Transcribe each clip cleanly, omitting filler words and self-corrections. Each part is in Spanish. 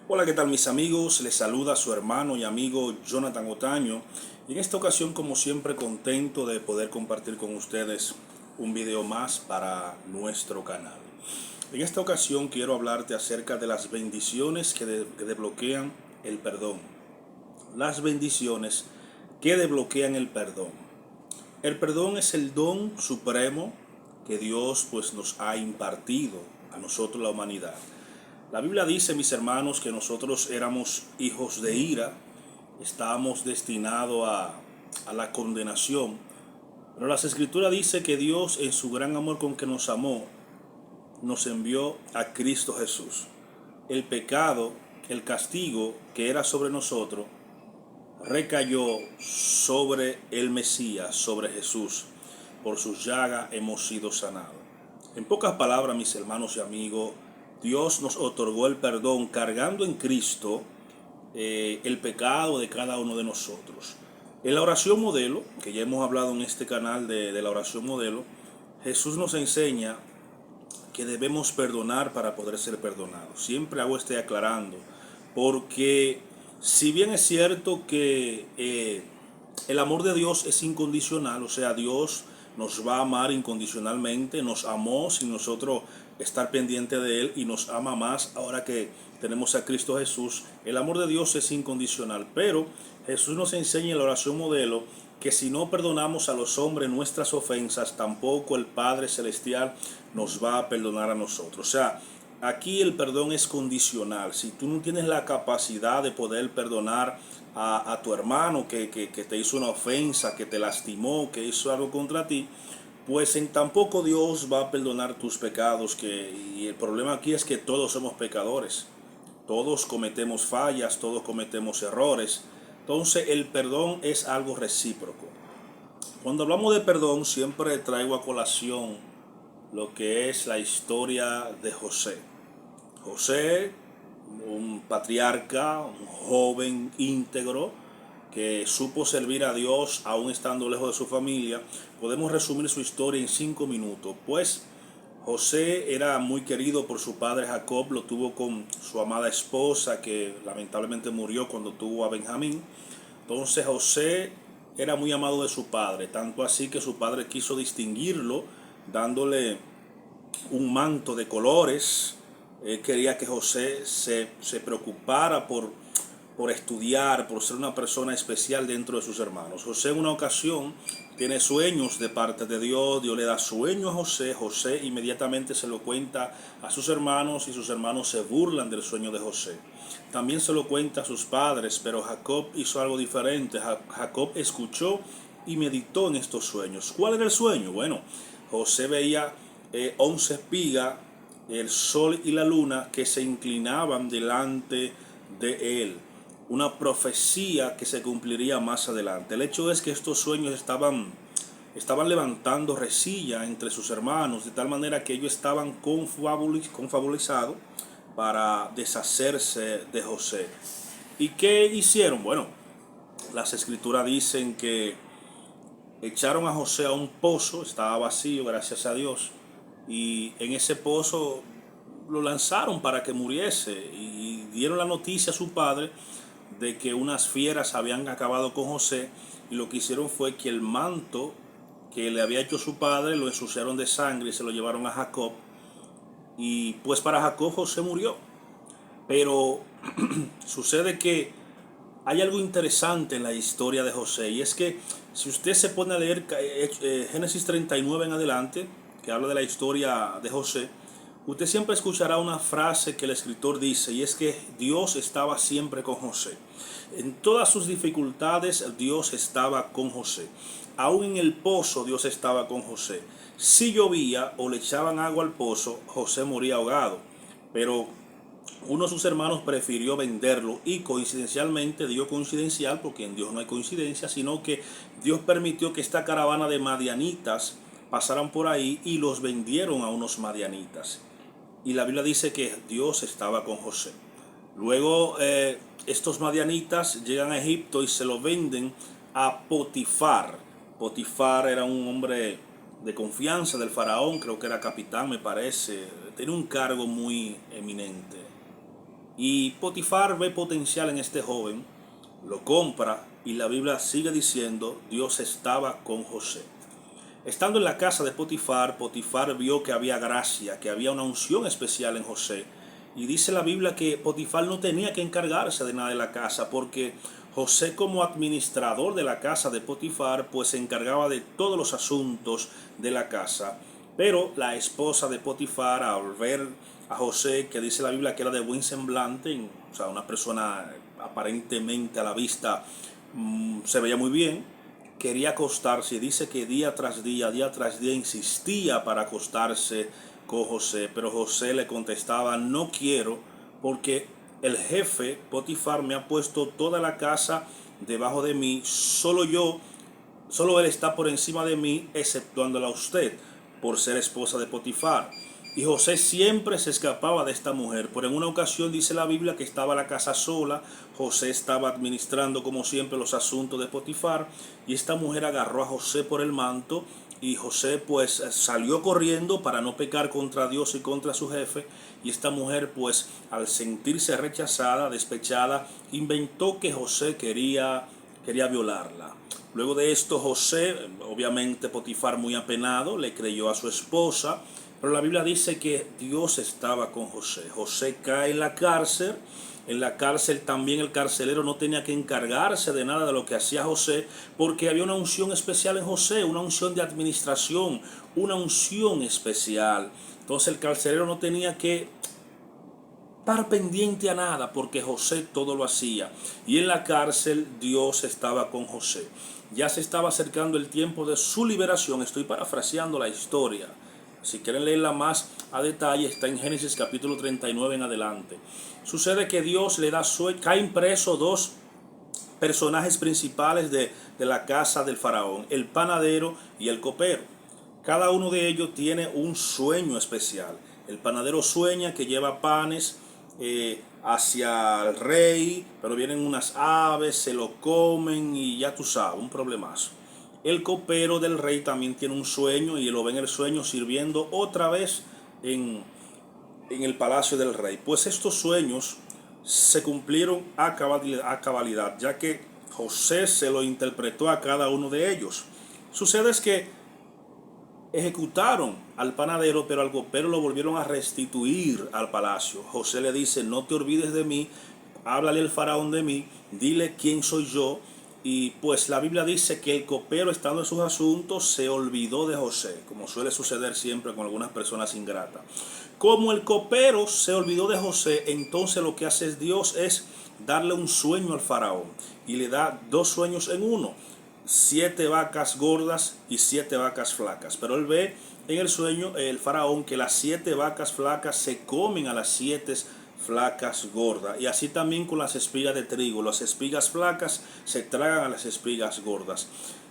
Hola, ¿qué tal mis amigos? Les saluda su hermano y amigo Jonathan Otaño. Y en esta ocasión, como siempre, contento de poder compartir con ustedes un video más para nuestro canal. En esta ocasión quiero hablarte acerca de las bendiciones que desbloquean el perdón. Las bendiciones que desbloquean el perdón. El perdón es el don supremo que Dios nos ha impartido a nosotros, la humanidad. La Biblia dice, mis hermanos, que nosotros éramos hijos de ira, estábamos destinados a la condenación. Pero las Escrituras dice que Dios, en su gran amor con que nos amó, nos envió a Cristo Jesús. El pecado, el castigo que era sobre nosotros, recayó sobre el Mesías, sobre Jesús. Por sus llagas hemos sido sanados. En pocas palabras, mis hermanos y amigos, Dios nos otorgó el perdón cargando en Cristo el pecado de cada uno de nosotros. En la oración modelo, que ya hemos hablado en este canal de la oración modelo, Jesús nos enseña que debemos perdonar para poder ser perdonados. Siempre hago aclarando, porque si bien es cierto que el amor de Dios es incondicional, o sea, Dios nos va a amar incondicionalmente, nos amó sin nosotros estar pendiente de Él y nos ama más ahora que tenemos a Cristo Jesús. El amor de Dios es incondicional, pero Jesús nos enseña en la oración modelo que si no perdonamos a los hombres nuestras ofensas, tampoco el Padre Celestial nos va a perdonar a nosotros. O sea, aquí el perdón es condicional. Si tú no tienes la capacidad de poder perdonar a tu hermano que te hizo una ofensa, que te lastimó, que hizo algo contra ti, pues en tampoco Dios va a perdonar tus pecados. Y el problema aquí es que todos somos pecadores. Todos cometemos fallas, todos cometemos errores. Entonces el perdón es algo recíproco. Cuando hablamos de perdón, siempre traigo a colación lo que es la historia de José. José, un patriarca, un joven íntegro que supo servir a Dios aún estando lejos de su familia. Podemos resumir su historia en 5 minutos. Pues José era muy querido por su padre Jacob, lo tuvo con su amada esposa que lamentablemente murió cuando tuvo a Benjamín. Entonces José era muy amado de su padre, tanto así que su padre quiso distinguirlo dándole un manto de colores. Él quería que José se preocupara por estudiar, por ser una persona especial dentro de sus hermanos. José en una ocasión tiene sueños de parte de Dios, Dios le da sueño a José, José inmediatamente se lo cuenta a sus hermanos y sus hermanos se burlan del sueño de José. También se lo cuenta a sus padres, pero Jacob hizo algo diferente. Jacob escuchó y meditó en estos sueños. ¿Cuál era el sueño? Bueno, José veía 11 espigas, el sol y la luna que se inclinaban delante de él. Una profecía que se cumpliría más adelante. El hecho es que estos sueños estaban levantando resilla entre sus hermanos, de tal manera que ellos estaban confabulados para deshacerse de José. ¿Y qué hicieron? Bueno, las escrituras dicen que echaron a José a un pozo, estaba vacío, gracias a Dios, y en ese pozo lo lanzaron para que muriese y dieron la noticia a su padre de que unas fieras habían acabado con José y lo que hicieron fue que el manto que le había hecho su padre lo ensuciaron de sangre y se lo llevaron a Jacob y pues para Jacob José murió. Pero sucede que hay algo interesante en la historia de José y es que si usted se pone a leer Génesis 39 en adelante, que habla de la historia de José, usted siempre escuchará una frase que el escritor dice y es que Dios estaba siempre con José. En todas sus dificultades Dios estaba con José. Aún en el pozo Dios estaba con José. Si llovía o le echaban agua al pozo, José moría ahogado. Pero uno de sus hermanos prefirió venderlo y coincidencialmente, digo coincidencial porque en Dios no hay coincidencia, sino que Dios permitió que esta caravana de madianitas pasaran por ahí y los vendieron a unos madianitas. Y la Biblia dice que Dios estaba con José. Luego estos madianitas llegan a Egipto y se lo venden a Potifar. Potifar era un hombre de confianza del faraón, creo que era capitán me parece, tenía un cargo muy eminente. Y Potifar ve potencial en este joven, lo compra y la Biblia sigue diciendo, Dios estaba con José. Estando en la casa de Potifar, Potifar vio que había gracia, que había una unción especial en José. Y dice la Biblia que Potifar no tenía que encargarse de nada de la casa, porque José, como administrador de la casa de Potifar, pues se encargaba de todos los asuntos de la casa. Pero la esposa de Potifar, al ver a José, que dice la Biblia que era de buen semblante, o sea, una persona aparentemente a la vista se veía muy bien, quería acostarse. Dice que día tras día insistía para acostarse con José, pero José le contestaba, no quiero, porque el jefe Potifar me ha puesto toda la casa debajo de mí, solo él está por encima de mí, exceptuándola a usted, por ser esposa de Potifar. Y José siempre se escapaba de esta mujer. Pero en una ocasión dice la Biblia que estaba la casa sola. José estaba administrando como siempre los asuntos de Potifar. Y esta mujer agarró a José por el manto. Y José pues salió corriendo para no pecar contra Dios y contra su jefe. Y esta mujer pues al sentirse rechazada, despechada, inventó que José quería violarla. Luego de esto José, obviamente Potifar muy apenado, le creyó a su esposa. Pero la Biblia dice que Dios estaba con José. José cae en la cárcel. En la cárcel también el carcelero no tenía que encargarse de nada de lo que hacía José, porque había una unción especial en José, una unción de administración, una unción especial. Entonces el carcelero no tenía que estar pendiente a nada, porque José todo lo hacía. Y en la cárcel Dios estaba con José. Ya se estaba acercando el tiempo de su liberación. Estoy parafraseando la historia. Si quieren leerla más a detalle, está en Génesis capítulo 39 en adelante. Sucede que Dios le da sueño, caen presos dos personajes principales de la casa del faraón, el panadero y el copero. Cada uno de ellos tiene un sueño especial. El panadero sueña que lleva panes hacia el rey, pero vienen unas aves, se lo comen y ya tú sabes, un problemazo. El copero del rey también tiene un sueño y lo ve en el sueño sirviendo otra vez en el palacio del rey. Pues estos sueños se cumplieron a cabalidad, ya que José se lo interpretó a cada uno de ellos. Sucede es que ejecutaron al panadero, pero al copero lo volvieron a restituir al palacio. José le dice, no te olvides de mí, háblale al faraón de mí, dile quién soy yo. Y pues la Biblia dice que el copero, estando en sus asuntos, se olvidó de José, como suele suceder siempre con algunas personas ingratas. Como el copero se olvidó de José, entonces lo que hace Dios es darle un sueño al faraón, y le da dos sueños en uno: 7 vacas gordas y 7 vacas flacas. Pero él ve en el sueño, el faraón, que las 7 vacas flacas se comen a las 7 flacas gordas. Y así también con las espigas de trigo. Las espigas flacas se tragan a las espigas gordas.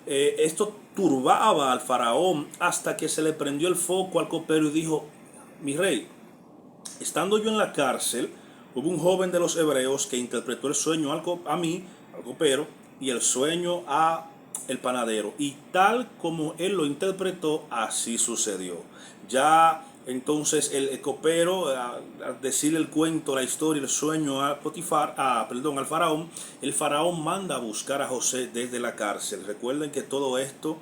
Esto turbaba al faraón hasta que se le prendió el foco al copero y dijo, mi rey, estando yo en la cárcel, hubo un joven de los hebreos que interpretó el sueño a mí, al copero, y el sueño a el panadero. Y tal como él lo interpretó, así sucedió. Ya entonces el copero, al decirle el cuento, la historia, el sueño a Potifar, al faraón, el faraón manda a buscar a José desde la cárcel. Recuerden que todo esto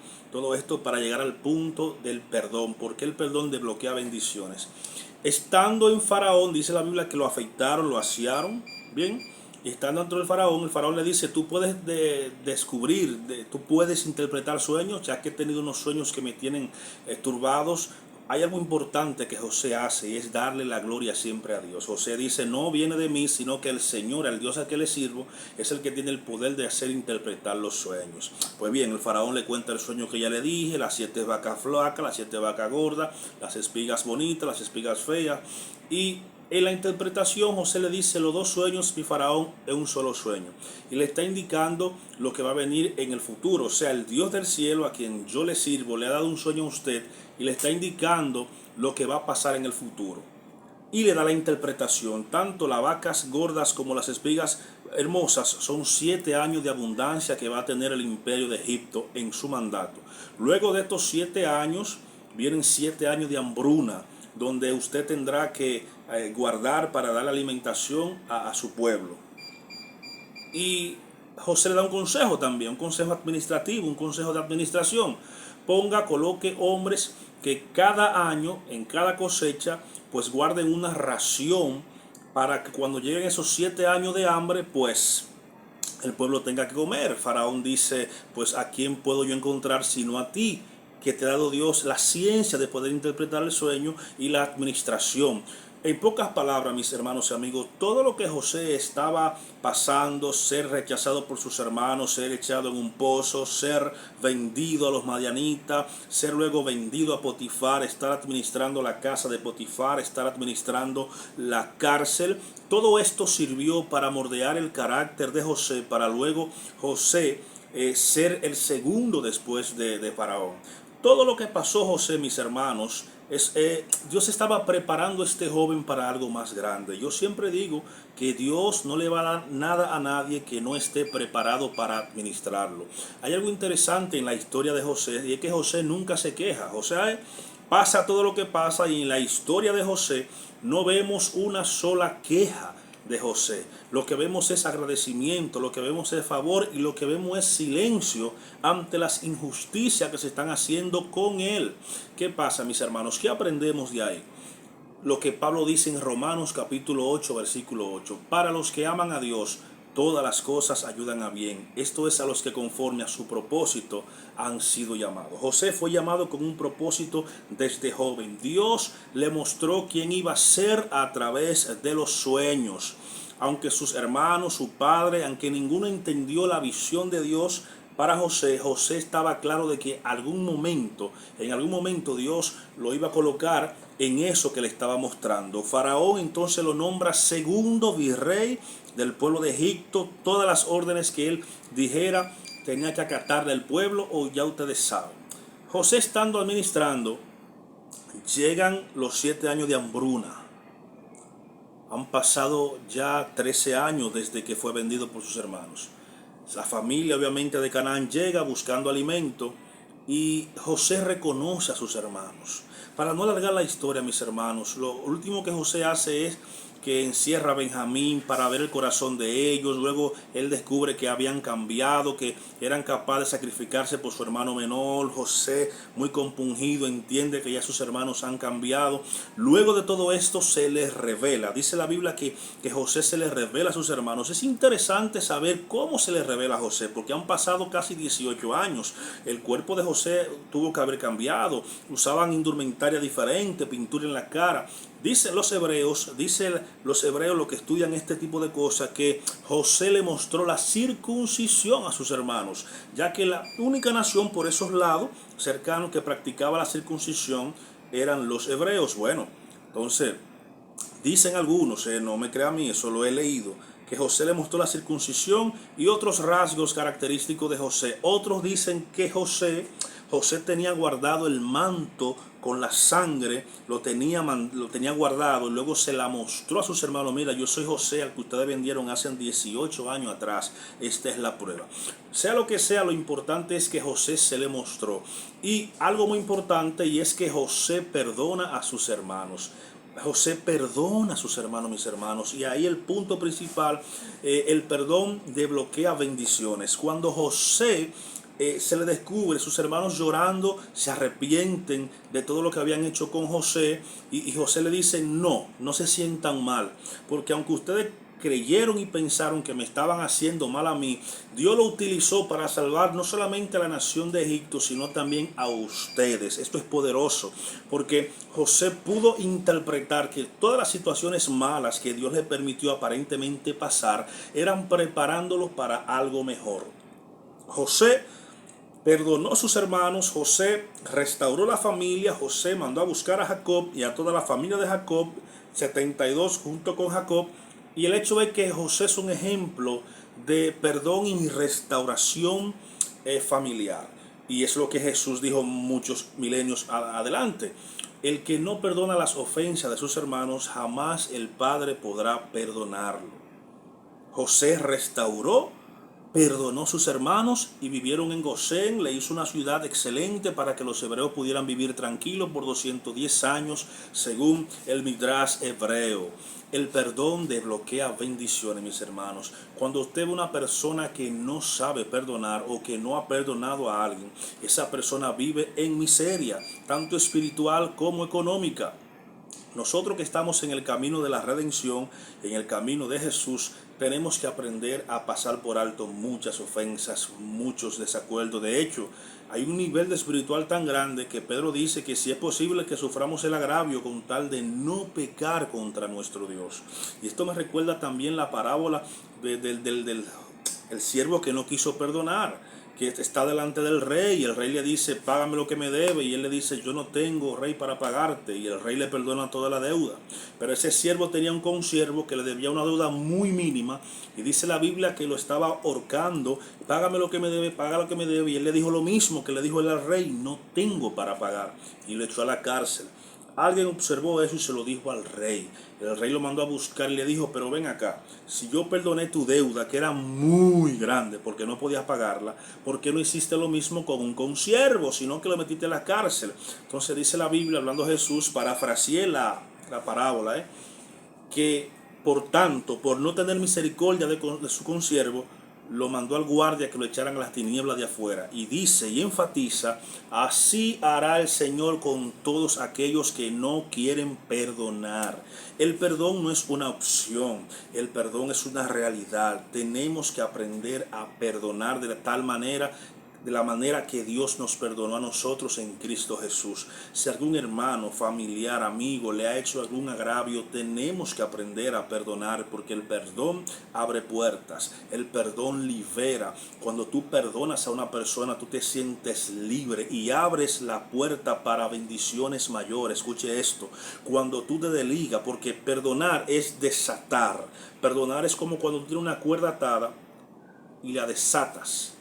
para llegar al punto del perdón, porque el perdón desbloquea bendiciones. Estando en Faraón, dice la Biblia que lo afeitaron, lo asearon, bien, y estando dentro del Faraón le dice, tú puedes descubrir, tú puedes interpretar sueños, ya que he tenido unos sueños que me tienen turbados. Hay algo importante que José hace, y es darle la gloria siempre a Dios. José dice, no viene de mí, sino que el Señor, el Dios al que le sirvo, es el que tiene el poder de hacer interpretar los sueños. Pues bien, el faraón le cuenta el sueño que ya le dije, las 7 vacas flacas, las 7 vacas gordas, las espigas bonitas, las espigas feas. Y en la interpretación José le dice los dos sueños y faraón es un solo sueño. Y le está indicando lo que va a venir en el futuro. O sea, el Dios del cielo a quien yo le sirvo le ha dado un sueño a usted y le está indicando lo que va a pasar en el futuro. Y le da la interpretación. Tanto las vacas gordas como las espigas hermosas son 7 años de abundancia que va a tener el imperio de Egipto en su mandato. Luego de estos 7 años vienen 7 años de hambruna, donde usted tendrá que guardar para dar alimentación a su pueblo. Y José le da un consejo también, un consejo administrativo, un consejo de administración. Coloque hombres que cada año, en cada cosecha, pues guarden una ración para que cuando lleguen esos 7 años de hambre, pues el pueblo tenga que comer. Faraón dice, pues ¿a quién puedo yo encontrar sino a ti, que te ha dado Dios la ciencia de poder interpretar el sueño y la administración? En pocas palabras, mis hermanos y amigos, todo lo que José estaba pasando, ser rechazado por sus hermanos, ser echado en un pozo, ser vendido a los madianitas, ser luego vendido a Potifar, estar administrando la casa de Potifar, estar administrando la cárcel, todo esto sirvió para moldear el carácter de José, para luego José ser el segundo después de Faraón. Todo lo que pasó José, mis hermanos, Dios estaba preparando a este joven para algo más grande. Yo siempre digo que Dios no le va a dar nada a nadie que no esté preparado para administrarlo. Hay algo interesante en la historia de José, y es que José nunca se queja. José pasa todo lo que pasa, y en la historia de José no vemos una sola queja de José. Lo que vemos es agradecimiento, lo que vemos es favor, y lo que vemos es silencio ante las injusticias que se están haciendo con él. ¿Qué pasa, mis hermanos? ¿Qué aprendemos de ahí? Lo que Pablo dice en Romanos capítulo 8, versículo 8. Para los que aman a Dios, todas las cosas ayudan a bien. Esto es a los que conforme a su propósito han sido llamados. José fue llamado con un propósito desde joven. Dios le mostró quién iba a ser a través de los sueños. Aunque sus hermanos, su padre, aunque ninguno entendió la visión de Dios para José, José estaba claro de que en algún momento Dios lo iba a colocar en eso que le estaba mostrando. Faraón entonces lo nombra segundo virrey del pueblo de Egipto. Todas las órdenes que él dijera tenía que acatar del pueblo, o ya ustedes saben. José, estando administrando, llegan los 7 años de hambruna. Han pasado ya 13 años desde que fue vendido por sus hermanos. La familia obviamente de Canaán llega buscando alimento, y José reconoce a sus hermanos. Para no alargar la historia, mis hermanos, lo último que José hace es que encierra a Benjamín para ver el corazón de ellos. Luego él descubre que habían cambiado, que eran capaces de sacrificarse por su hermano menor. José, muy compungido, entiende que ya sus hermanos han cambiado. Luego de todo esto se les revela. Dice la Biblia que José se les revela a sus hermanos. Es interesante saber cómo se les revela a José, porque han pasado casi 18 años. El cuerpo de José tuvo que haber cambiado. Usaban indumentaria diferente, pintura en la cara. Dicen los hebreos, lo que estudian este tipo de cosas, que José le mostró la circuncisión a sus hermanos, ya que la única nación por esos lados cercanos que practicaba la circuncisión eran los hebreos. Bueno, entonces dicen algunos, no me crea a mí, eso lo he leído, que José le mostró la circuncisión y otros rasgos característicos de José. Otros dicen que José tenía guardado el manto con la sangre, lo tenía guardado, y luego se la mostró a sus hermanos. Mira, yo soy José, al que ustedes vendieron hace 18 años atrás. Esta es la prueba. Sea lo que sea, lo importante es que José se le mostró. Y algo muy importante, y es que José perdona a sus hermanos. José perdona a sus hermanos, mis hermanos, y ahí el punto principal, el perdón desbloquea bendiciones. Cuando José se le descubre, sus hermanos llorando, se arrepienten de todo lo que habían hecho con José, y José le dice, no se sientan mal, porque aunque ustedes creyeron y pensaron que me estaban haciendo mal a mí, Dios lo utilizó para salvar no solamente a la nación de Egipto, sino también a ustedes. Esto es poderoso, porque José pudo interpretar que todas las situaciones malas que Dios le permitió aparentemente pasar eran preparándolo para algo mejor. José perdonó a sus hermanos, José restauró la familia, José mandó a buscar a Jacob y a toda la familia de Jacob, 72 junto con Jacob. Y el hecho es que José es un ejemplo de perdón y restauración familiar. Y es lo que Jesús dijo muchos milenios adelante. El que no perdona las ofensas de sus hermanos, jamás el Padre podrá perdonarlo. José restauró perdonó a sus hermanos y vivieron en Gosén, le hizo una ciudad excelente para que los hebreos pudieran vivir tranquilos por 210 años, según el Midrash hebreo. El perdón desbloquea bendiciones, mis hermanos. Cuando usted ve una persona que no sabe perdonar o que no ha perdonado a alguien, esa persona vive en miseria, tanto espiritual como económica. Nosotros que estamos en el camino de la redención, en el camino de Jesús, tenemos que aprender a pasar por alto muchas ofensas, muchos desacuerdos. De hecho, hay un nivel de espiritual tan grande que Pedro dice que si es posible que suframos el agravio con tal de no pecar contra nuestro Dios. Y esto me recuerda también la parábola del siervo que no quiso perdonar, que está delante del rey y el rey le dice, págame lo que me debe, y él le dice, yo no tengo, rey, para pagarte, y el rey le perdona toda la deuda. Pero ese siervo tenía un consiervo que le debía una deuda muy mínima, y dice la Biblia que lo estaba ahorcando, págame lo que me debe, paga lo que me debe, y él le dijo lo mismo que le dijo él al rey, no tengo para pagar, y lo echó a la cárcel. Alguien observó eso y se lo dijo al rey. El rey lo mandó a buscar y le dijo, pero ven acá, si yo perdoné tu deuda, que era muy grande porque no podías pagarla, ¿por qué no hiciste lo mismo con un consiervo, sino que lo metiste a la cárcel? Entonces dice la Biblia, hablando Jesús, parafraseé la parábola, que por tanto, por no tener misericordia de su consiervo, lo mandó al guardia que lo echaran a las tinieblas de afuera. Y dice y enfatiza, así hará el Señor con todos aquellos que no quieren perdonar. El perdón no es una opción, el perdón es una realidad. Tenemos que aprender a perdonar de tal manera, de la manera que Dios nos perdonó a nosotros en Cristo Jesús. Si algún hermano, familiar, amigo le ha hecho algún agravio, tenemos que aprender a perdonar, porque el perdón abre puertas, el perdón libera. Cuando tú perdonas a una persona, tú te sientes libre y abres la puerta para bendiciones mayores. Escuche esto, cuando tú te desligas, porque perdonar es desatar. Perdonar es como cuando tú tienes una cuerda atada y la desatas.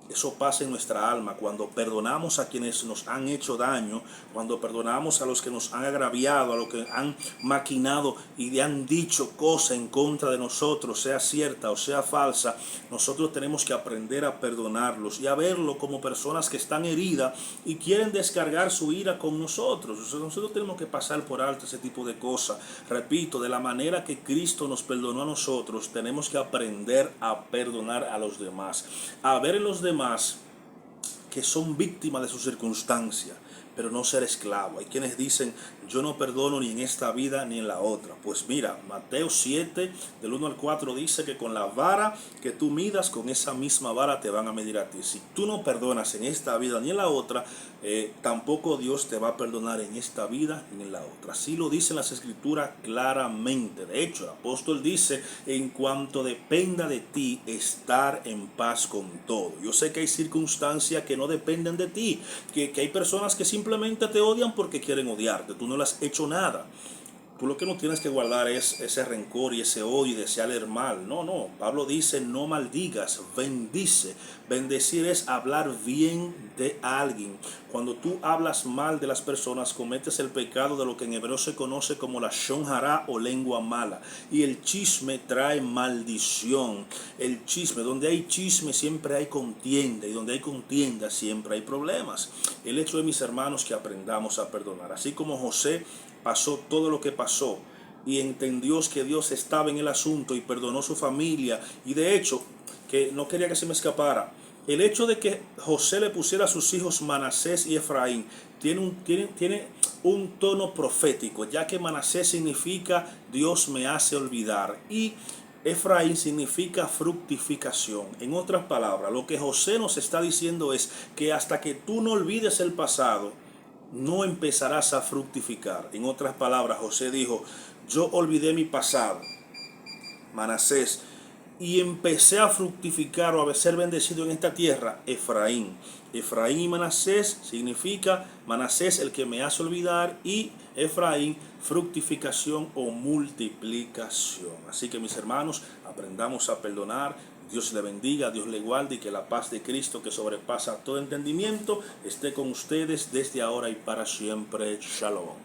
Eso pasa en nuestra alma cuando perdonamos a quienes nos han hecho daño, cuando perdonamos a los que nos han agraviado, a los que han maquinado y le han dicho cosas en contra de nosotros, sea cierta o sea falsa. Nosotros tenemos que aprender a perdonarlos y a verlo como personas que están heridas y quieren descargar su ira con nosotros. Nosotros tenemos que pasar por alto ese tipo de cosas. Repito, de la manera que Cristo nos perdonó a nosotros, tenemos que aprender a perdonar a los demás, a ver en los demás que son víctimas de sus circunstancias, pero no ser esclavo. Hay quienes dicen, yo no perdono ni en esta vida ni en la otra. Pues mira, Mateo 7, del 1 al 4 dice que con la vara que tú midas, con esa misma vara te van a medir a ti. Si tú no perdonas en esta vida ni en la otra, tampoco Dios te va a perdonar en esta vida ni en la otra. Así lo dicen las Escrituras claramente. De hecho, el apóstol dice, en cuanto dependa de ti, estar en paz con todo. Yo sé que hay circunstancias que no dependen de ti, que hay personas que simplemente te odian porque quieren odiarte. Tú no le has hecho nada. Tú lo que no tienes que guardar es ese rencor y ese odio y desearle el mal. No. Pablo dice, no maldigas, bendice. Bendecir es hablar bien de alguien. Cuando tú hablas mal de las personas, cometes el pecado de lo que en hebreo se conoce como la shon hara o lengua mala. Y el chisme trae maldición. El chisme, donde hay chisme siempre hay contienda. Y donde hay contienda siempre hay problemas. El hecho de, mis hermanos, que aprendamos a perdonar. Así como José pasó todo lo que pasó y entendió que Dios estaba en el asunto y perdonó a su familia, y de hecho que no quería que se me escapara, el hecho de que José le pusiera a sus hijos Manasés y Efraín tiene un tono profético, ya que Manasés significa Dios me hace olvidar y Efraín significa fructificación. En otras palabras, lo que José nos está diciendo es que hasta que tú no olvides el pasado, no empezarás a fructificar. En otras palabras, José dijo, yo olvidé mi pasado, Manasés, y empecé a fructificar o a ser bendecido en esta tierra, Efraín. Efraín y Manasés significa Manasés el que me hace olvidar y Efraín fructificación o multiplicación. Así que, mis hermanos, aprendamos a perdonar. Dios le bendiga, Dios le guarde y que la paz de Cristo, que sobrepasa todo entendimiento, esté con ustedes desde ahora y para siempre. Shalom.